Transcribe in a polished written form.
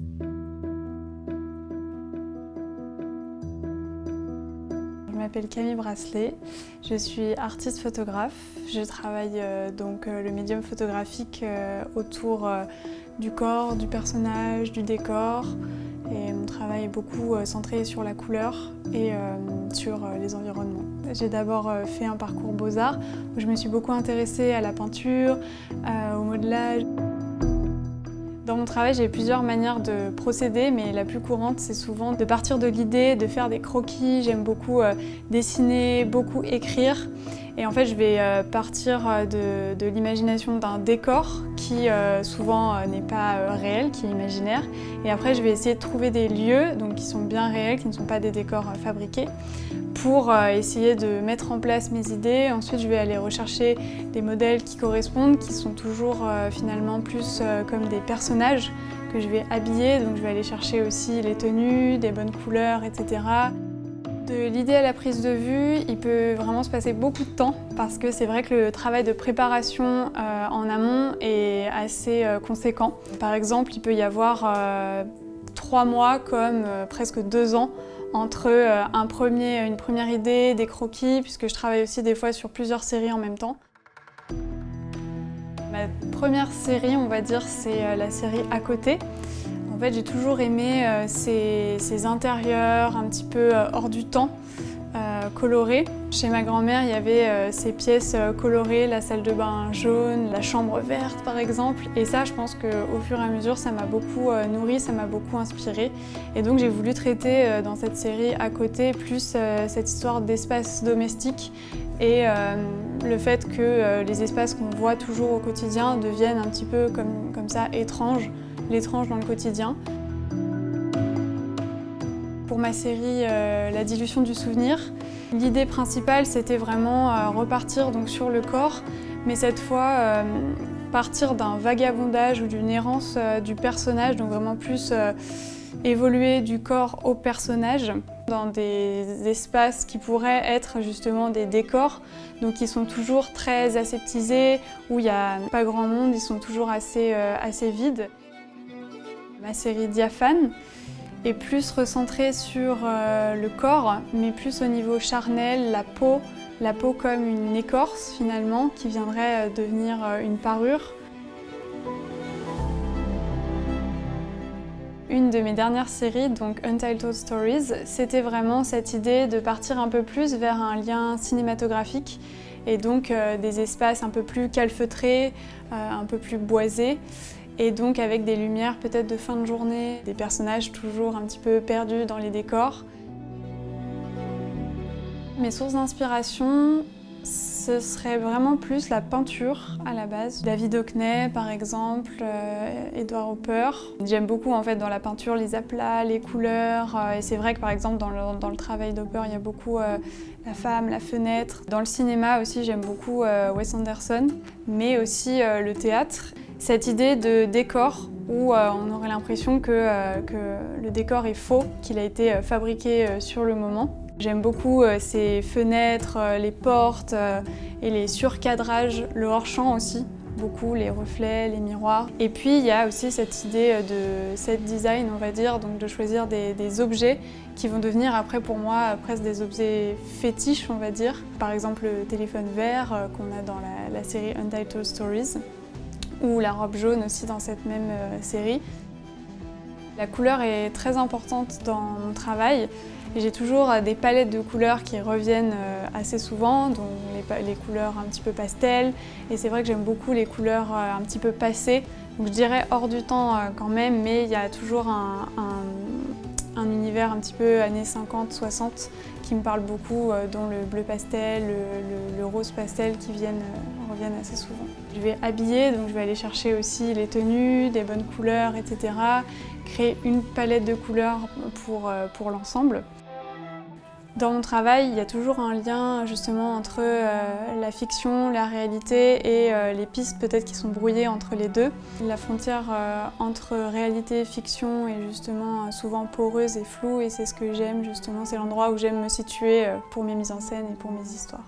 Je m'appelle Camille Bracelet, je suis artiste photographe. Je travaille le médium photographique autour du corps, du personnage, du décor. Et mon travail est beaucoup centré sur la couleur et sur les environnements. J'ai d'abord fait un parcours Beaux-Arts où je me suis beaucoup intéressée à la peinture, au modelage. Dans mon travail, j'ai plusieurs manières de procéder, mais la plus courante, c'est souvent de partir de l'idée, de faire des croquis. J'aime beaucoup dessiner, beaucoup écrire. Et en fait, je vais partir de l'imagination d'un décor qui souvent n'est pas réel, qui est imaginaire. Et après, je vais essayer de trouver des lieux qui sont bien réels, qui ne sont pas des décors fabriqués, pour essayer de mettre en place mes idées. Ensuite, je vais aller rechercher des modèles qui correspondent, qui sont toujours finalement plus comme des personnages que je vais habiller. Donc je vais aller chercher aussi les tenues, des bonnes couleurs, etc. De l'idée à la prise de vue, il peut vraiment se passer beaucoup de temps parce que c'est vrai que le travail de préparation en amont est assez conséquent. Par exemple, il peut y avoir 3 mois comme presque 2 ans entre une première idée, des croquis, puisque je travaille aussi des fois sur plusieurs séries en même temps. Ma première série, on va dire, c'est la série À côté. En fait, j'ai toujours aimé ces intérieurs un petit peu hors du temps, colorés. Chez ma grand-mère, il y avait ces pièces colorées, la salle de bain jaune, la chambre verte par exemple. Et ça, je pense qu'au fur et à mesure, ça m'a beaucoup nourrie, ça m'a beaucoup inspirée. Et donc j'ai voulu traiter dans cette série À côté plus cette histoire d'espace domestique et le fait que les espaces qu'on voit toujours au quotidien deviennent un petit peu comme ça étranges. L'étrange dans le quotidien. Pour ma série La dilution du souvenir, l'idée principale c'était vraiment repartir sur le corps, mais cette fois partir d'un vagabondage ou d'une errance du personnage, donc vraiment plus évoluer du corps au personnage dans des espaces qui pourraient être justement des décors, donc qui sont toujours très aseptisés, où il n'y a pas grand monde, ils sont toujours assez vides. Ma série Diaphane est plus recentrée sur le corps, mais plus au niveau charnel, la peau comme une écorce finalement, qui viendrait devenir une parure. Une de mes dernières séries, donc Untitled Stories, c'était vraiment cette idée de partir un peu plus vers un lien cinématographique et donc des espaces un peu plus calfeutrés, un peu plus boisés. Et donc avec des lumières peut-être de fin de journée, des personnages toujours un petit peu perdus dans les décors. Mes sources d'inspiration, ce serait vraiment plus la peinture à la base. David Hockney par exemple, Edward Hopper. J'aime beaucoup en fait dans la peinture les aplats, les couleurs. Et c'est vrai que par exemple dans le travail d'Hopper, il y a beaucoup la femme, la fenêtre. Dans le cinéma aussi, j'aime beaucoup Wes Anderson, mais aussi le théâtre. Cette idée de décor où on aurait l'impression que le décor est faux, qu'il a été fabriqué sur le moment. J'aime beaucoup ces fenêtres, les portes et les surcadrages, le hors-champ aussi, beaucoup les reflets, les miroirs. Et puis il y a aussi cette idée de set design, on va dire, donc de choisir des objets qui vont devenir après pour moi presque des objets fétiches, on va dire. Par exemple le téléphone vert qu'on a dans la série Untitled Stories, ou la robe jaune aussi dans cette même série. La couleur est très importante dans mon travail. J'ai toujours des palettes de couleurs qui reviennent assez souvent, donc les couleurs un petit peu pastel. Et c'est vrai que j'aime beaucoup les couleurs un petit peu passées, donc je dirais hors du temps quand même, mais il y a toujours un univers un petit peu années 50-60 qui me parle beaucoup, dont le bleu pastel, le rose pastel qui reviennent assez souvent. Je vais habiller, donc je vais aller chercher aussi les tenues, des bonnes couleurs, etc. Créer une palette de couleurs pour l'ensemble. Dans mon travail, il y a toujours un lien justement entre la fiction, la réalité et les pistes peut-être qui sont brouillées entre les deux. La frontière entre réalité et fiction est justement souvent poreuse et floue et c'est ce que j'aime justement, c'est l'endroit où j'aime me situer pour mes mises en scène et pour mes histoires.